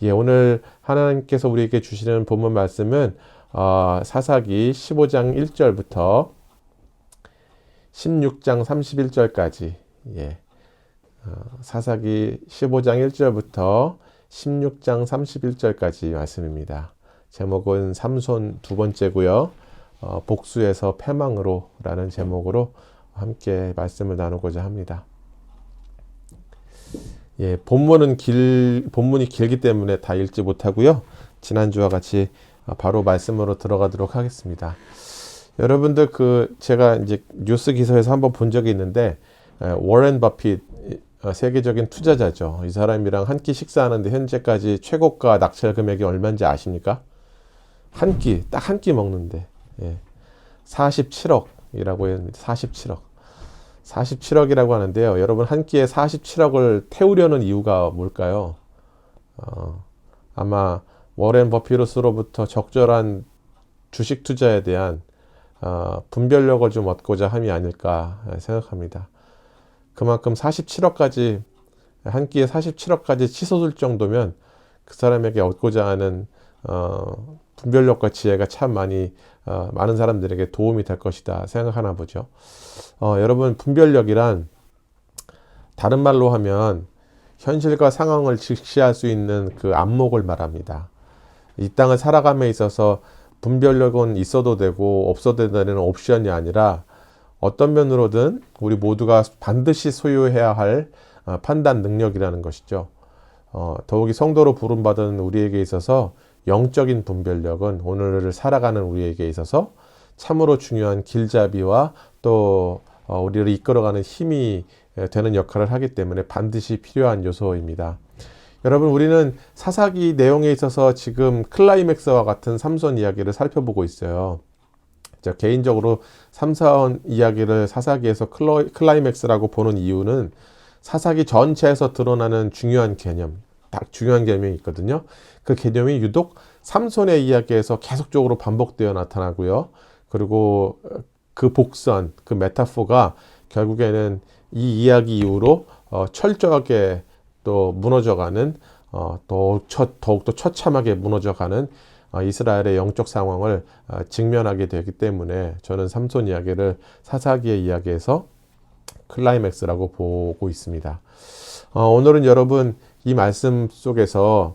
예, 오늘 하나님께서 우리에게 주시는 본문 말씀은 사사기 15장 1절부터 16장 31절까지 사사기 15장 1절부터 16장 31절까지 말씀입니다. 제목은 삼손 두 번째고요. 복수에서 패망으로 라는 제목으로 함께 말씀을 나누고자 합니다. 예, 본문이 길기 때문에 다 읽지 못하고요. 지난주와 같이 바로 말씀으로 들어가도록 하겠습니다. 여러분들 제가 이제 뉴스 기사에서 한번 본 적이 있는데 워렌 버핏 세계적인 투자자죠. 이 사람이랑 한 끼 식사하는데 현재까지 최고가 낙찰 금액이 얼마인지 아십니까? 딱 한 끼 먹는데 47억이라고 했는데 47억이라고 하는데요. 여러분 한 끼에 47억을 태우려는 이유가 뭘까요? 아마 워렌 버핏으로부터 적절한 주식 투자에 대한 분별력을 좀 얻고자 함이 아닐까 생각합니다. 그만큼 47억까지 한 끼에 47억까지 치솟을 정도면 그 사람에게 얻고자 하는 분별력과 지혜가 참 많은 사람들에게 도움이 될 것이다 생각하나 보죠. 여러분 분별력이란 다른 말로 하면 현실과 상황을 직시할 수 있는 그 안목을 말합니다. 이 땅을 살아감에 있어서 분별력은 있어도 되고 없어도 되는 옵션이 아니라 어떤 면으로든 우리 모두가 반드시 소유해야 할 판단 능력이라는 것이죠. 더욱이 성도로 부름받은 우리에게 있어서 영적인 분별력은 오늘을 살아가는 우리에게 있어서 참으로 중요한 길잡이와 또 우리를 이끌어가는 힘이 되는 역할을 하기 때문에 반드시 필요한 요소입니다. 여러분 우리는 사사기 내용에 있어서 지금 클라이맥스와 같은 삼손 이야기를 살펴보고 있어요. 개인적으로 삼손 이야기를 사사기에서 클라이맥스라고 보는 이유는 사사기 전체에서 드러나는 중요한 개념이 있거든요. 그 개념이 유독 삼손의 이야기에서 계속적으로 반복되어 나타나고요. 그리고 그 복선, 그 메타포가 결국에는 이 이야기 이후로 철저하게 또 무너져가는 더욱더 처참하게 무너져가는 이스라엘의 영적 상황을 직면하게 되기 때문에 저는 삼손 이야기를 사사기의 이야기에서 클라이맥스라고 보고 있습니다. 오늘은 여러분 이 말씀 속에서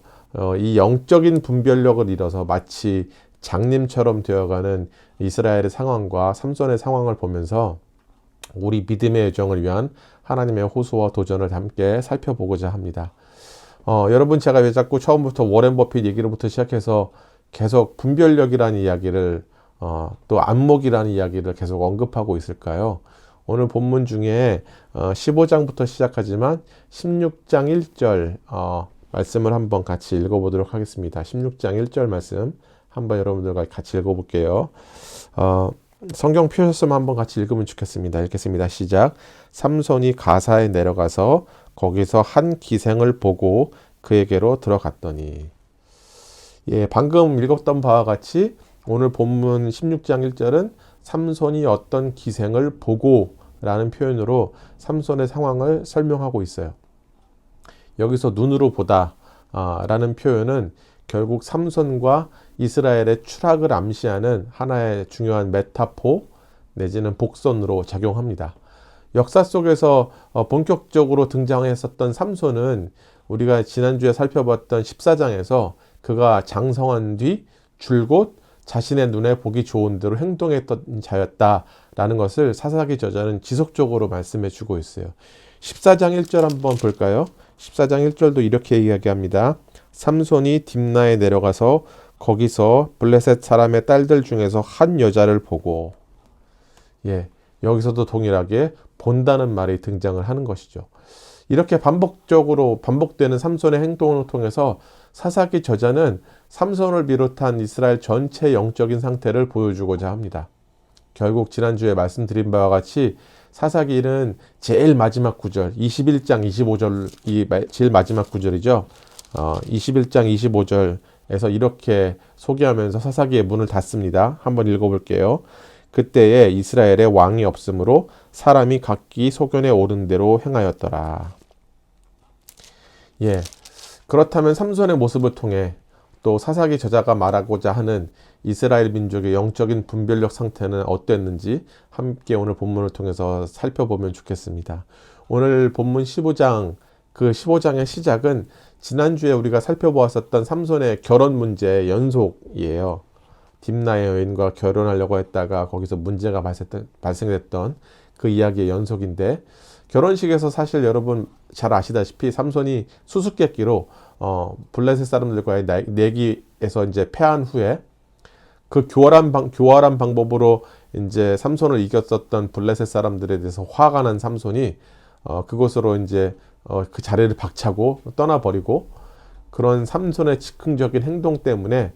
이 영적인 분별력을 잃어서 마치 장님처럼 되어가는 이스라엘의 상황과 삼손의 상황을 보면서 우리 믿음의 여정을 위한 하나님의 호소와 도전을 함께 살펴보고자 합니다. 여러분 제가 왜 자꾸 처음부터 워렌 버핏 얘기로부터 시작해서 계속 분별력이라는 이야기를 또 안목이라는 이야기를 계속 언급하고 있을까요? 오늘 본문 중에 15장부터 시작하지만 16장 1절 말씀을 한번 같이 읽어보도록 하겠습니다. 16장 1절 말씀 한번 여러분들과 같이 읽어볼게요. 성경 펴셨으면 한번 같이 읽으면 좋겠습니다. 읽겠습니다. 시작. 삼손이 가사에 내려가서 거기서 한 기생을 보고 그에게로 들어갔더니 방금 읽었던 바와 같이 오늘 본문 16장 1절은 삼손이 어떤 기생을 보고 라는 표현으로 삼손의 상황을 설명하고 있어요. 여기서 눈으로 보다 라는 표현은 결국 삼손과 이스라엘의 추락을 암시하는 하나의 중요한 메타포 내지는 복선으로 작용합니다. 역사 속에서 본격적으로 등장했었던 삼손은 우리가 지난주에 살펴봤던 14장에서 그가 장성한 뒤 줄곧 자신의 눈에 보기 좋은 대로 행동했던 자였다라는 것을 사사기 저자는 지속적으로 말씀해 주고 있어요. 14장 1절 한번 볼까요? 14장 1절도 이렇게 이야기합니다. 삼손이 딥나에 내려가서 거기서 블레셋 사람의 딸들 중에서 한 여자를 보고 여기서도 동일하게 본다는 말이 등장을 하는 것이죠. 이렇게 반복되는 삼손의 행동을 통해서 사사기 저자는 삼손을 비롯한 이스라엘 전체 영적인 상태를 보여주고자 합니다. 결국 지난주에 말씀드린 바와 같이 사사기는 제일 마지막 구절 21장 25절이 제일 마지막 구절이죠. 21장 25절에서 이렇게 소개하면서 사사기의 문을 닫습니다. 한번 읽어볼게요. 그때에 이스라엘에 왕이 없으므로 사람이 각기 소견에 오른 대로 행하였더라. 그렇다면 삼손의 모습을 통해 또 사사기 저자가 말하고자 하는 이스라엘 민족의 영적인 분별력 상태는 어땠는지 함께 오늘 본문을 통해서 살펴보면 좋겠습니다. 오늘 본문 15장, 그 15장의 시작은 지난주에 우리가 살펴보았었던 삼손의 결혼 문제의 연속이에요. 딥나의 여인과 결혼하려고 했다가 거기서 문제가 발생됐던 그 이야기의 연속인데, 결혼식에서 사실 여러분 잘 아시다시피 삼손이 수수께끼로 블레셋 사람들과의 내기에서 이제 패한 후에 그 교활한 방법으로 이제 삼손을 이겼었던 블레셋 사람들에 대해서 화가 난 삼손이 그곳으로 이제 그 자리를 박차고 떠나버리고, 그런 삼손의 즉흥적인 행동 때문에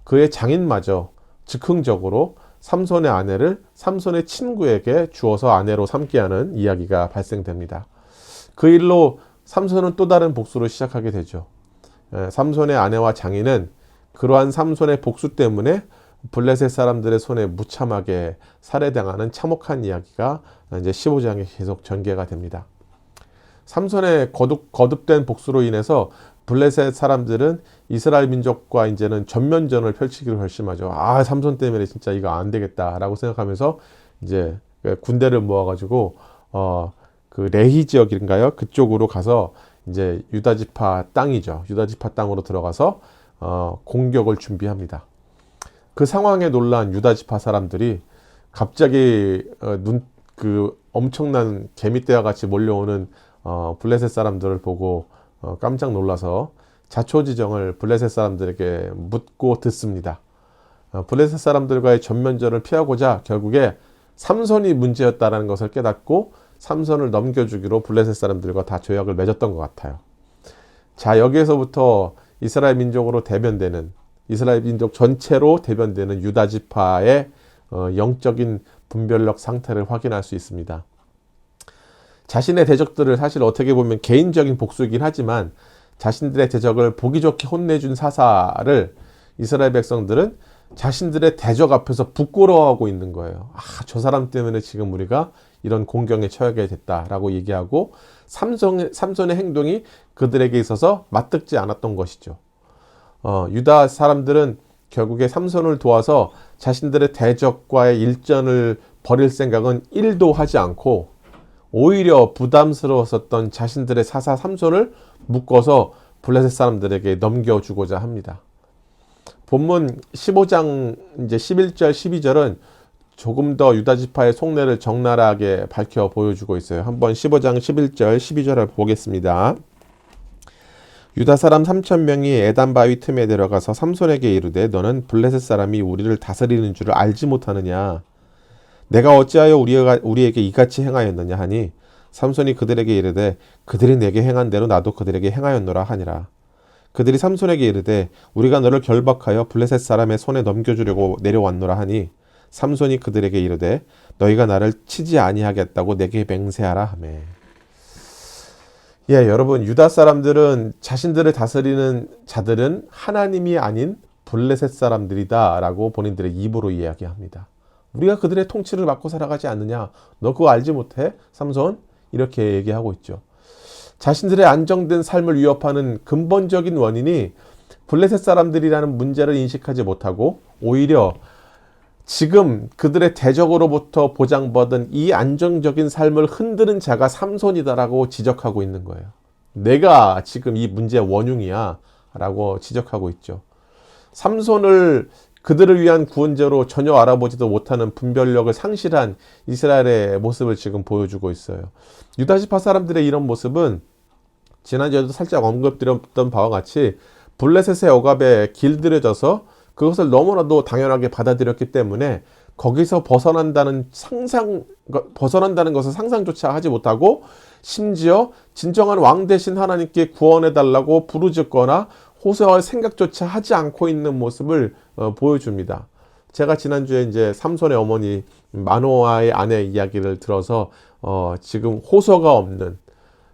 그의 장인마저 즉흥적으로 삼손의 아내를 삼손의 친구에게 주어서 아내로 삼게 하는 이야기가 발생됩니다. 그 일로 삼손은 또 다른 복수를 시작하게 되죠. 삼손의 아내와 장인은 그러한 삼손의 복수 때문에 블레셋 사람들의 손에 무참하게 살해당하는 참혹한 이야기가 이제 15장에 계속 전개가 됩니다. 삼손의 거듭된 복수로 인해서 블레셋 사람들은 이스라엘 민족과 이제는 전면전을 펼치기로 결심하죠. 삼손 때문에 진짜 이거 안 되겠다라고 생각하면서 이제 군대를 모아가지고 그 레히 지역인가요? 그쪽으로 가서 이제 유다 지파 땅이죠. 유다 지파 땅으로 들어가서 공격을 준비합니다. 그 상황에 놀란 유다 지파 사람들이 갑자기 그 엄청난 개미떼와 같이 몰려오는 블레셋 사람들을 보고 깜짝 놀라서 자초지정을 블레셋 사람들에게 묻고 듣습니다. 블레셋 사람들과의 전면전을 피하고자 결국에 삼손이 문제였다는 것을 깨닫고 삼손을 넘겨주기로 블레셋 사람들과 다 조약을 맺었던 것 같아요. 자, 여기에서부터 이스라엘 민족으로 대변되는, 이스라엘 민족 전체로 대변되는 유다 지파의 영적인 분별력 상태를 확인할 수 있습니다. 자신의 대적들을 사실 어떻게 보면 개인적인 복수이긴 하지만 자신들의 대적을 보기 좋게 혼내준 사사를 이스라엘 백성들은 자신들의 대적 앞에서 부끄러워하고 있는 거예요. 저 사람 때문에 지금 우리가 이런 공경에 처하게 됐다라고 얘기하고 삼손의 행동이 그들에게 있어서 맞듣지 않았던 것이죠. 유다 사람들은 결국에 삼손을 도와서 자신들의 대적과의 일전을 벌일 생각은 1도 하지 않고 오히려 부담스러웠었던 자신들의 사사 삼손을 묶어서 블레셋 사람들에게 넘겨주고자 합니다. 본문 15장 이제 11절 12절은 조금 더 유다 지파의 속내를 적나라하게 밝혀 보여주고 있어요. 한번 15장 11절 12절을 보겠습니다. 유다 사람 3,000명이 에단 바위 틈에 들어가서 삼손에게 이르되 너는 블레셋 사람이 우리를 다스리는 줄을 알지 못하느냐? 내가 어찌하여 우리에게 이같이 행하였느냐 하니 삼손이 그들에게 이르되 그들이 내게 행한 대로 나도 그들에게 행하였노라 하니라. 그들이 삼손에게 이르되 우리가 너를 결박하여 블레셋 사람의 손에 넘겨주려고 내려왔노라 하니 삼손이 그들에게 이르되 너희가 나를 치지 아니하겠다고 내게 맹세하라 하매. 여러분, 유다 사람들은 자신들을 다스리는 자들은 하나님이 아닌 블레셋 사람들이다 라고 본인들의 입으로 이야기합니다. 우리가 그들의 통치를 받고 살아가지 않느냐? 너 그거 알지 못해? 삼손? 이렇게 얘기하고 있죠. 자신들의 안정된 삶을 위협하는 근본적인 원인이 블레셋 사람들이라는 문제를 인식하지 못하고 오히려 지금 그들의 대적으로부터 보장받은 이 안정적인 삶을 흔드는 자가 삼손이다라고 지적하고 있는 거예요. 내가 지금 이 문제의 원흉이야 라고 지적하고 있죠. 삼손을 그들을 위한 구원자로 전혀 알아보지도 못하는 분별력을 상실한 이스라엘의 모습을 지금 보여주고 있어요. 유다 지파 사람들의 이런 모습은 지난주에도 살짝 언급드렸던 바와 같이 블레셋의 억압에 길들여져서 그것을 너무나도 당연하게 받아들였기 때문에 거기서 벗어난다는 것을 상상조차 하지 못하고 심지어 진정한 왕 대신 하나님께 구원해달라고 부르짖거나 호소할 생각조차 하지 않고 있는 모습을 보여줍니다. 제가 지난주에 이제 삼손의 어머니 마노아의 아내 이야기를 들어서 지금 호소가 없는,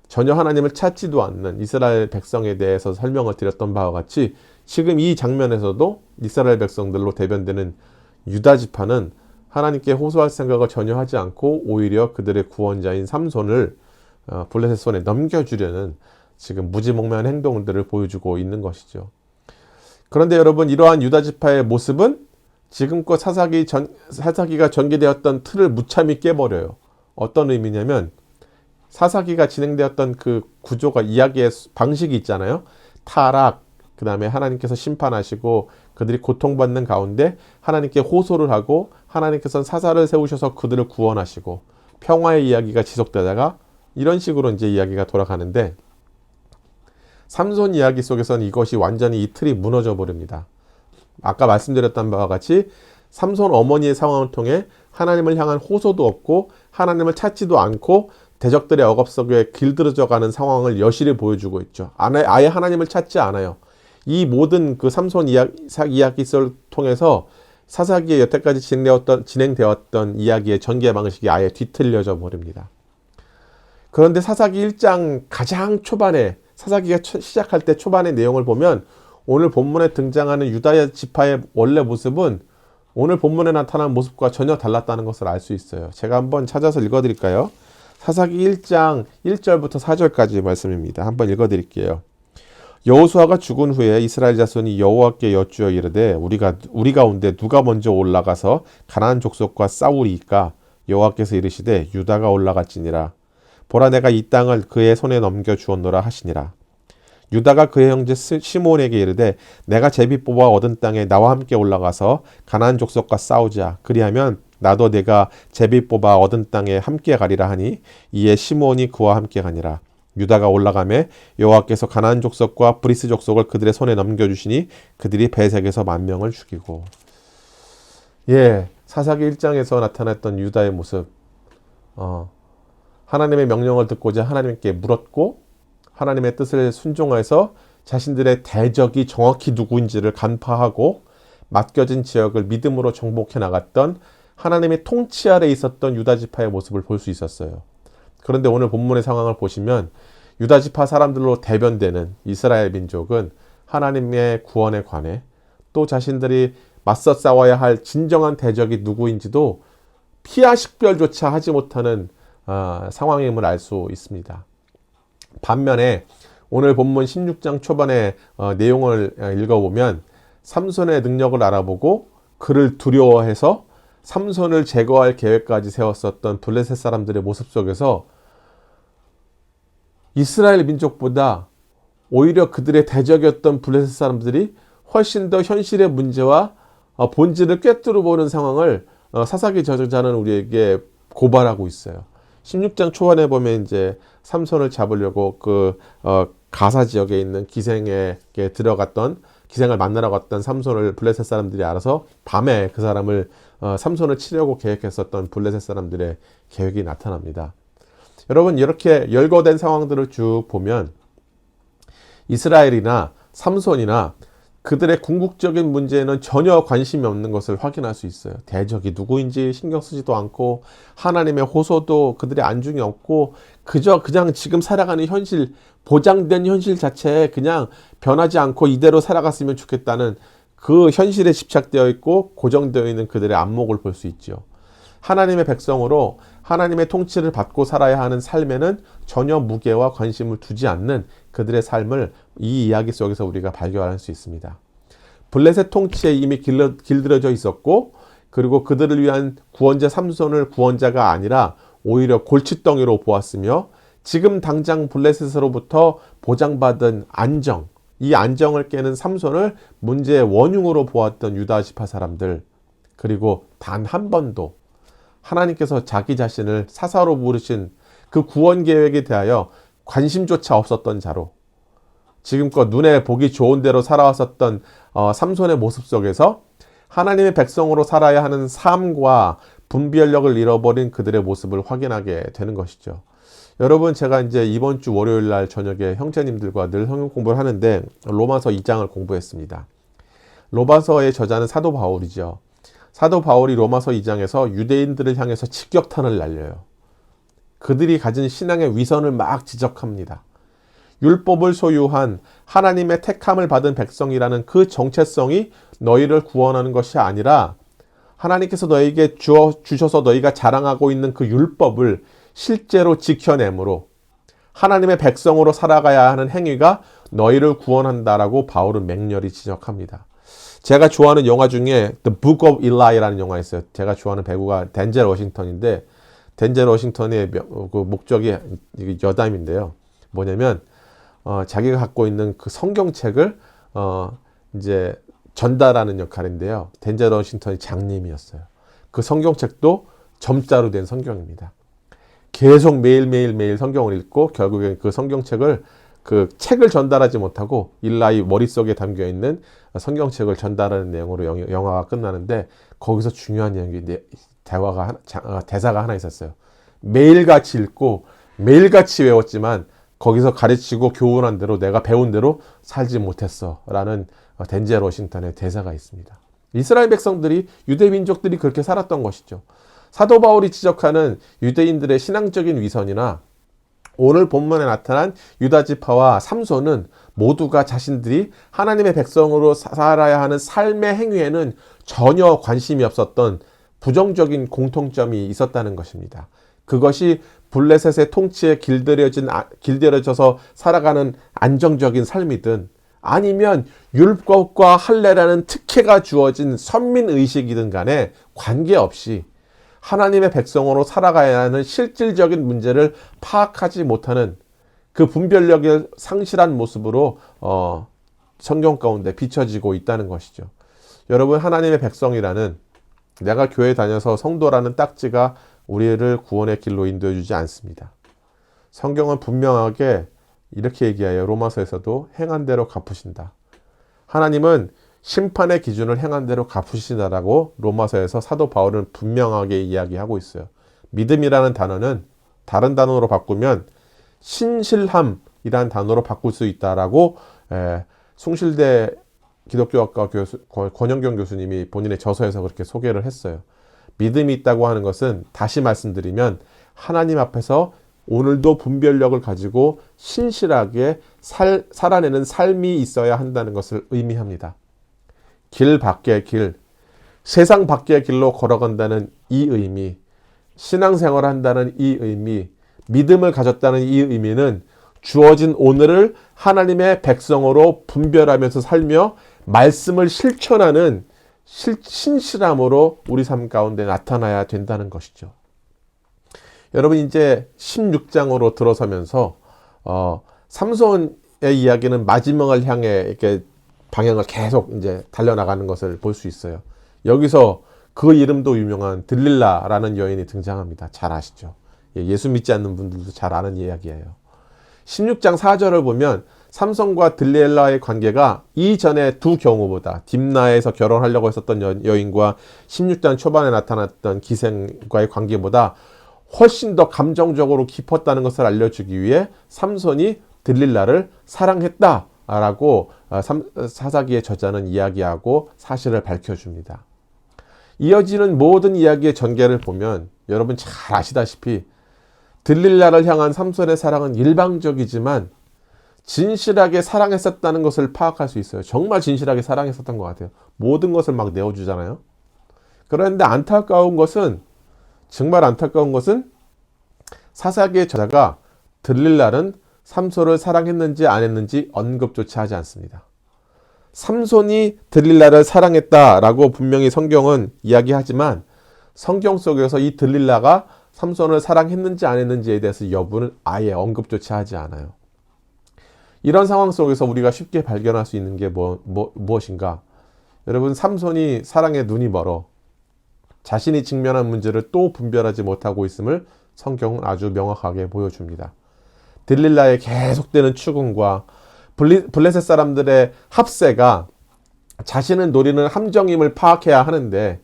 전혀 하나님을 찾지도 않는 이스라엘 백성에 대해서 설명을 드렸던 바와 같이 지금 이 장면에서도 이스라엘 백성들로 대변되는 유다 지파는 하나님께 호소할 생각을 전혀 하지 않고 오히려 그들의 구원자인 삼손을 블레셋 손에 넘겨주려는 지금 무지몽매한 행동들을 보여주고 있는 것이죠. 그런데 여러분, 이러한 유다 지파의 모습은 지금껏 사사기가 전개되었던 틀을 무참히 깨버려요. 어떤 의미냐면, 사사기가 진행되었던 그 구조가, 이야기의 방식이 있잖아요. 타락, 그 다음에 하나님께서 심판하시고 그들이 고통받는 가운데 하나님께 호소를 하고, 하나님께서는 사사를 세우셔서 그들을 구원하시고, 평화의 이야기가 지속되다가 이런 식으로 이제 이야기가 돌아가는데, 삼손 이야기 속에서는 이것이 완전히 이 틀이 무너져 버립니다. 아까 말씀드렸던 바와 같이 삼손 어머니의 상황을 통해 하나님을 향한 호소도 없고 하나님을 찾지도 않고 대적들의 억압 속에 길들여져가는 상황을 여실히 보여주고 있죠. 아예 하나님을 찾지 않아요. 이 모든 그 삼손 이야기를 통해서 사사기에 여태까지 진행되었던 이야기의 전개 방식이 아예 뒤틀려져 버립니다. 그런데 사사기 1장 가장 초반에, 사사기가 시작할 때 초반의 내용을 보면 오늘 본문에 등장하는 유다 지파의 원래 모습은 오늘 본문에 나타난 모습과 전혀 달랐다는 것을 알 수 있어요. 제가 한번 찾아서 읽어드릴까요? 사사기 1장 1절부터 4절까지 말씀입니다. 한번 읽어드릴게요. 여호수아가 죽은 후에 이스라엘 자손이 여호와께 여쭈어 이르되 우리 가운데 누가 먼저 올라가서 가나안 족속과 싸우리이까? 여호와께서 이르시되 유다가 올라갈지니라. 보라, 내가 이 땅을 그의 손에 넘겨 주었노라 하시니라. 유다가 그의 형제 시므온에게 이르되 내가 제비 뽑아 얻은 땅에 나와 함께 올라가서 가나안 족속과 싸우자. 그리하면 나도 내가 제비 뽑아 얻은 땅에 함께 가리라 하니, 이에 시므온이 그와 함께 가니라. 유다가 올라가매 여호와께서 가나안 족속과 브리스 족속을 그들의 손에 넘겨주시니 그들이 베색에서 10,000명을 죽이고. 사사기 1장에서 나타났던 유다의 모습, 하나님의 명령을 듣고자 하나님께 물었고 하나님의 뜻을 순종해서 자신들의 대적이 정확히 누구인지를 간파하고 맡겨진 지역을 믿음으로 정복해 나갔던 하나님의 통치 아래 있었던 유다 지파의 모습을 볼 수 있었어요. 그런데 오늘 본문의 상황을 보시면 유다 지파 사람들로 대변되는 이스라엘 민족은 하나님의 구원에 관해, 또 자신들이 맞서 싸워야 할 진정한 대적이 누구인지도 피하 식별조차 하지 못하는 상황임을 알 수 있습니다. 반면에 오늘 본문 16장 초반의 내용을 읽어보면 삼손의 능력을 알아보고 그를 두려워해서 삼손을 제거할 계획까지 세웠었던 블레셋 사람들의 모습 속에서 이스라엘 민족보다 오히려 그들의 대적이었던 블레셋 사람들이 훨씬 더 현실의 문제와 본질을 꿰뚫어 보는 상황을 사사기 저자는 우리에게 고발하고 있어요. 16장 초반에 보면 이제 삼손을 잡으려고 가사 지역에 있는 기생을 만나러 갔던 삼손을 블레셋 사람들이 알아서 밤에 그 사람을 삼손을 치려고 계획했었던 블레셋 사람들의 계획이 나타납니다. 여러분, 이렇게 열거된 상황들을 쭉 보면 이스라엘이나 삼손이나 그들의 궁극적인 문제에는 전혀 관심이 없는 것을 확인할 수 있어요. 대적이 누구인지 신경 쓰지도 않고 하나님의 호소도 그들의 안중에 없고 그냥 지금 살아가는 현실, 보장된 현실 자체에 그냥 변하지 않고 이대로 살아갔으면 좋겠다는 그 현실에 집착되어 있고 고정되어 있는 그들의 안목을 볼 수 있죠. 하나님의 백성으로 하나님의 통치를 받고 살아야 하는 삶에는 전혀 무게와 관심을 두지 않는 그들의 삶을 이 이야기 속에서 우리가 발견할 수 있습니다. 블레셋 통치에 이미 길들여져 있었고, 그리고 그들을 위한 구원자 삼손을 구원자가 아니라 오히려 골칫덩이로 보았으며, 지금 당장 블레셋으로부터 보장받은 안정, 이 안정을 깨는 삼손을 문제의 원흉으로 보았던 유다 지파 사람들, 그리고 단 한 번도 하나님께서 자기 자신을 사사로 부르신 그 구원 계획에 대하여 관심조차 없었던 자로, 지금껏 눈에 보기 좋은 대로 살아왔었던 삼손의 모습 속에서 하나님의 백성으로 살아야 하는 삶과 분별력을 잃어버린 그들의 모습을 확인하게 되는 것이죠. 여러분, 제가 이제 이번 주 월요일 날 저녁에 형제님들과 늘 성경 공부를 하는데 로마서 2장을 공부했습니다. 로마서의 저자는 사도 바울이죠. 사도 바울이 로마서 2장에서 유대인들을 향해서 직격탄을 날려요. 그들이 가진 신앙의 위선을 막 지적합니다. 율법을 소유한 하나님의 택함을 받은 백성이라는 그 정체성이 너희를 구원하는 것이 아니라 하나님께서 너희에게 주셔서 너희가 자랑하고 있는 그 율법을 실제로 지켜내므로 하나님의 백성으로 살아가야 하는 행위가 너희를 구원한다라고 바울은 맹렬히 지적합니다. 제가 좋아하는 영화 중에 The Book of Eli라는 영화 있어요. 제가 좋아하는 배우가 덴젤 워싱턴인데, 덴젤 워싱턴의 그 목적이 여담인데요. 뭐냐면 자기가 갖고 있는 그 성경책을 이제 전달하는 역할인데요. 덴젤 워싱턴이 장님이었어요. 그 성경책도 점자로 된 성경입니다. 계속 매일 성경을 읽고 결국엔 그 성경책을, 그 책을 전달하지 못하고 일라이 머릿속에 담겨있는 성경책을 전달하는 내용으로 영화가 끝나는데, 거기서 중요한 내용이 대사가 하나 있었어요. 매일같이 읽고 매일같이 외웠지만 거기서 가르치고 교훈한 대로, 내가 배운 대로 살지 못했어 라는 덴젤 워싱턴의 대사가 있습니다. 이스라엘 백성들이, 유대 민족들이 그렇게 살았던 것이죠. 사도 바울이 지적하는 유대인들의 신앙적인 위선이나 오늘 본문에 나타난 유다 지파와 삼손은 모두가 자신들이 하나님의 백성으로 살아야 하는 삶의 행위에는 전혀 관심이 없었던 부정적인 공통점이 있었다는 것입니다. 그것이 블레셋의 통치에 길들여져서 살아가는 안정적인 삶이든, 아니면 율법과 할례라는 특혜가 주어진 선민의식이든 간에 관계없이 하나님의 백성으로 살아가야 하는 실질적인 문제를 파악하지 못하는 그 분별력을 상실한 모습으로 성경 가운데 비춰지고 있다는 것이죠. 여러분, 하나님의 백성이라는, 내가 교회 다녀서 성도라는 딱지가 우리를 구원의 길로 인도해 주지 않습니다. 성경은 분명하게 이렇게 얘기해요. 로마서에서도 행한 대로 갚으신다. 하나님은 심판의 기준을 행한 대로 갚으시다라고 로마서에서 사도 바울은 분명하게 이야기하고 있어요. 믿음이라는 단어는 다른 단어로 바꾸면 신실함이라는 단어로 바꿀 수 있다라고 숭실대 기독교학과 교수 권영경 교수님이 본인의 저서에서 그렇게 소개를 했어요. 믿음이 있다고 하는 것은, 다시 말씀드리면, 하나님 앞에서 오늘도 분별력을 가지고 신실하게 살아내는 삶이 있어야 한다는 것을 의미합니다. 길 밖의 길, 세상 밖의 길로 걸어간다는 이 의미, 신앙생활을 한다는 이 의미, 믿음을 가졌다는 이 의미는 주어진 오늘을 하나님의 백성으로 분별하면서 살며 말씀을 실천하는 신실함으로 우리 삶 가운데 나타나야 된다는 것이죠. 여러분, 이제 16장으로 들어서면서 삼손의 이야기는 마지막을 향해 이렇게 방향을 계속 이제 달려나가는 것을 볼 수 있어요. 여기서 그 이름도 유명한 들릴라라는 여인이 등장합니다. 잘 아시죠? 예수 믿지 않는 분들도 잘 아는 이야기예요. 16장 4절을 보면 삼손과 들릴라의 관계가 이전의 두 경우보다, 딥나에서 결혼하려고 했었던 여인과 16장 초반에 나타났던 기생과의 관계보다 훨씬 더 감정적으로 깊었다는 것을 알려주기 위해 삼손이 들릴라를 사랑했다라고 사사기의 저자는 이야기하고 사실을 밝혀줍니다. 이어지는 모든 이야기의 전개를 보면 여러분 잘 아시다시피 들릴라를 향한 삼손의 사랑은 일방적이지만 진실하게 사랑했었다는 것을 파악할 수 있어요. 정말 진실하게 사랑했었던 것 같아요. 모든 것을 막 내어주잖아요. 그런데 정말 안타까운 것은 사사기의 저자가 들릴라는 삼손을 사랑했는지 안 했는지 언급조차 하지 않습니다. 삼손이 들릴라를 사랑했다라고 분명히 성경은 이야기하지만 성경 속에서 이 들릴라가 삼손을 사랑했는지 안 했는지에 대해서 여부는 아예 언급조차 하지 않아요. 이런 상황 속에서 우리가 쉽게 발견할 수 있는 게 무엇인가? 여러분, 삼손이 사랑에 눈이 멀어 자신이 직면한 문제를 또 분별하지 못하고 있음을 성경은 아주 명확하게 보여줍니다. 들릴라의 계속되는 추궁과 블레셋 사람들의 합세가 자신을 노리는 함정임을 파악해야 하는데,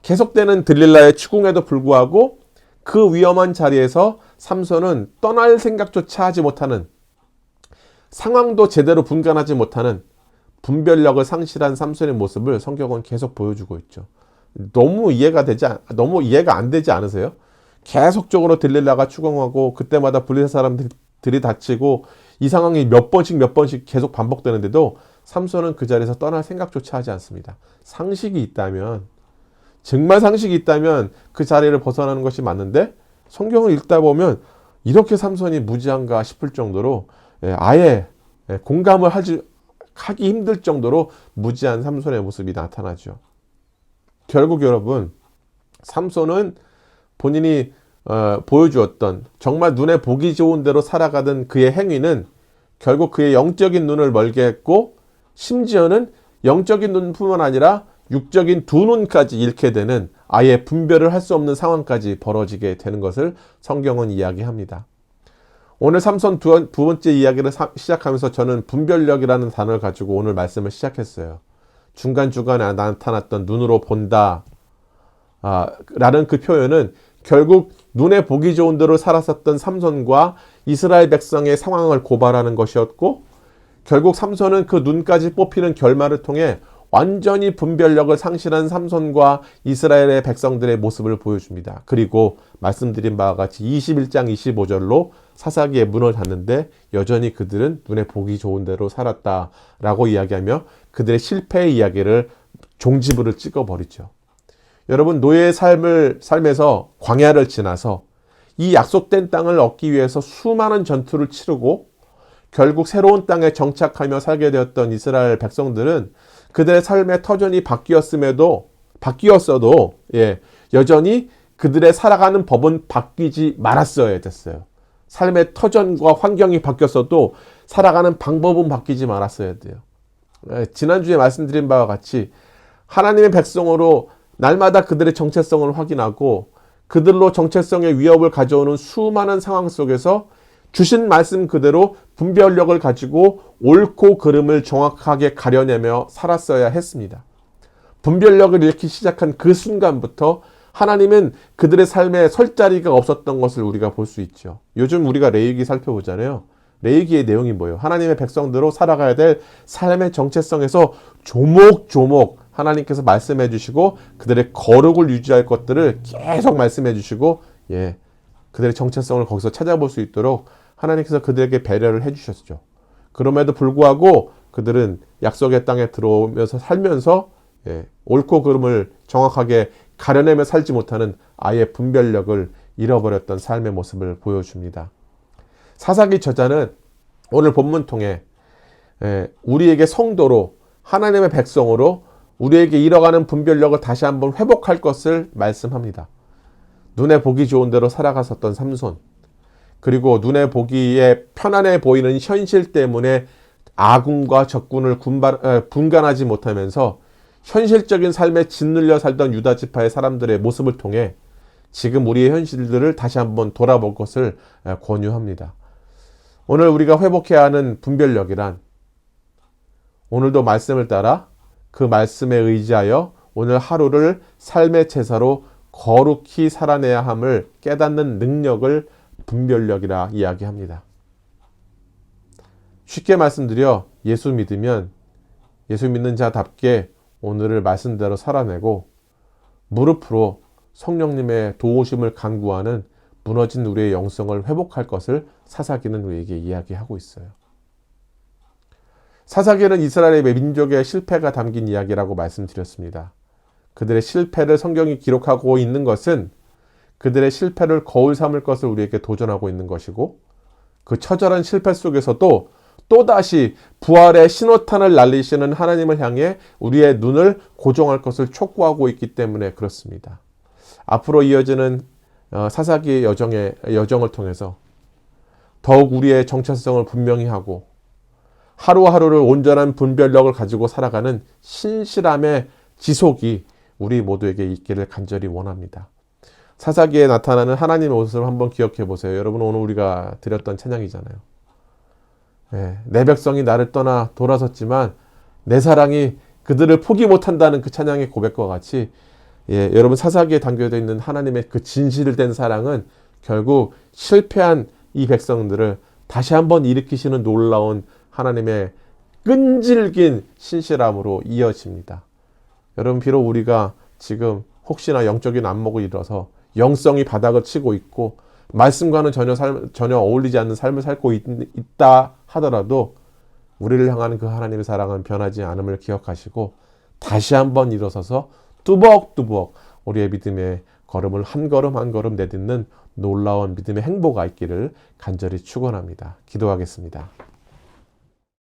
계속되는 들릴라의 추궁에도 불구하고 그 위험한 자리에서 삼손은 떠날 생각조차 하지 못하는, 상황도 제대로 분간하지 못하는 분별력을 상실한 삼손의 모습을 성경은 계속 보여주고 있죠. 너무 이해가 안 되지 않으세요? 계속적으로 들릴라가 추궁하고 그때마다 블레셋 사람들이 다치고 이 상황이 몇 번씩 계속 반복되는데도 삼손은 그 자리에서 떠날 생각조차 하지 않습니다. 정말 상식이 있다면 그 자리를 벗어나는 것이 맞는데, 성경을 읽다 보면 이렇게 삼손이 무지한가 싶을 정도로 아예 공감을 하기 힘들 정도로 무지한 삼손의 모습이 나타나죠. 결국 여러분, 삼손은 본인이 보여주었던 정말 눈에 보기 좋은 대로 살아가던 그의 행위는 결국 그의 영적인 눈을 멀게 했고, 심지어는 영적인 눈뿐만 아니라 육적인 두 눈까지 잃게 되는, 아예 분별을 할 수 없는 상황까지 벌어지게 되는 것을 성경은 이야기합니다. 오늘 삼손 두 번째 이야기를 시작하면서 저는 분별력이라는 단어를 가지고 오늘 말씀을 시작했어요. 중간중간에 나타났던 눈으로 본다 라는 그 표현은 결국 눈에 보기 좋은 대로 살았었던 삼손과 이스라엘 백성의 상황을 고발하는 것이었고, 결국 삼손은 그 눈까지 뽑히는 결말을 통해 완전히 분별력을 상실한 삼손과 이스라엘의 백성들의 모습을 보여줍니다. 그리고 말씀드린 바와 같이 21장 25절로 사사기의 문을 닫는데 여전히 그들은 눈에 보기 좋은 대로 살았다라고 이야기하며 그들의 실패의 이야기를 종지부를 찍어버리죠. 여러분, 노예의 삶에서 광야를 지나서 이 약속된 땅을 얻기 위해서 수많은 전투를 치르고 결국 새로운 땅에 정착하며 살게 되었던 이스라엘 백성들은 그들의 삶의 터전이 바뀌었어도 여전히 그들의 살아가는 법은 바뀌지 말았어야 됐어요. 삶의 터전과 환경이 바뀌었어도 살아가는 방법은 바뀌지 말았어야 돼요. 지난주에 말씀드린 바와 같이 하나님의 백성으로 날마다 그들의 정체성을 확인하고 그들로 정체성의 위협을 가져오는 수많은 상황 속에서 주신 말씀 그대로 분별력을 가지고 옳고 그름을 정확하게 가려내며 살았어야 했습니다. 분별력을 잃기 시작한 그 순간부터 하나님은 그들의 삶에 설 자리가 없었던 것을 우리가 볼 수 있죠. 요즘 우리가 레위기 살펴보잖아요. 레위기의 내용이 뭐예요? 하나님의 백성대로 살아가야 될 삶의 정체성에서 조목조목 하나님께서 말씀해 주시고 그들의 거룩을 유지할 것들을 계속 말씀해 주시고 그들의 정체성을 거기서 찾아볼 수 있도록 하나님께서 그들에게 배려를 해 주셨죠. 그럼에도 불구하고 그들은 약속의 땅에 들어오면서 살면서 옳고 그름을 정확하게 가려내며 살지 못하는 아예 분별력을 잃어버렸던 삶의 모습을 보여줍니다. 사사기 저자는 오늘 본문 통해 우리에게 성도로 하나님의 백성으로 우리에게 잃어가는 분별력을 다시 한번 회복할 것을 말씀합니다. 눈에 보기 좋은 대로 살아갔었던 삼손, 그리고 눈에 보기에 편안해 보이는 현실 때문에 아군과 적군을 분간하지 못하면서 현실적인 삶에 짓눌려 살던 유다 지파의 사람들의 모습을 통해 지금 우리의 현실들을 다시 한번 돌아볼 것을 권유합니다. 오늘 우리가 회복해야 하는 분별력이란 오늘도 말씀을 따라 그 말씀에 의지하여 오늘 하루를 삶의 제사로 거룩히 살아내야 함을 깨닫는 능력을 분별력이라 이야기합니다. 쉽게 말씀드려 예수 믿으면 예수 믿는 자답게 오늘을 말씀대로 살아내고 무릎으로 성령님의 도우심을 간구하는 무너진 우리의 영성을 회복할 것을 사사기는 우리에게 이야기하고 있어요. 사사기는 이스라엘의 민족의 실패가 담긴 이야기라고 말씀드렸습니다. 그들의 실패를 성경이 기록하고 있는 것은 그들의 실패를 거울 삼을 것을 우리에게 도전하고 있는 것이고 그 처절한 실패 속에서도 또다시 부활의 신호탄을 날리시는 하나님을 향해 우리의 눈을 고정할 것을 촉구하고 있기 때문에 그렇습니다. 앞으로 이어지는 사사기의 여정을 통해서 더욱 우리의 정체성을 분명히 하고 하루하루를 온전한 분별력을 가지고 살아가는 신실함의 지속이 우리 모두에게 있기를 간절히 원합니다. 사사기에 나타나는 하나님의 모습을 한번 기억해 보세요. 여러분, 오늘 우리가 드렸던 찬양이잖아요. 내 백성이 나를 떠나 돌아섰지만 내 사랑이 그들을 포기 못한다는 그 찬양의 고백과 같이 여러분, 사사기에 담겨져 있는 하나님의 그 진실된 사랑은 결국 실패한 이 백성들을 다시 한번 일으키시는 놀라운 하나님의 끈질긴 신실함으로 이어집니다. 여러분, 비록 우리가 지금 혹시나 영적인 안목을 잃어서 영성이 바닥을 치고 있고 말씀과는 전혀 어울리지 않는 삶을 살고 있다 하더라도 우리를 향하는 그 하나님의 사랑은 변하지 않음을 기억하시고 다시 한번 일어서서 뚜벅뚜벅 우리의 믿음의 걸음을 한 걸음 한 걸음 내딛는 놀라운 믿음의 행보가 있기를 간절히 축원합니다. 기도하겠습니다.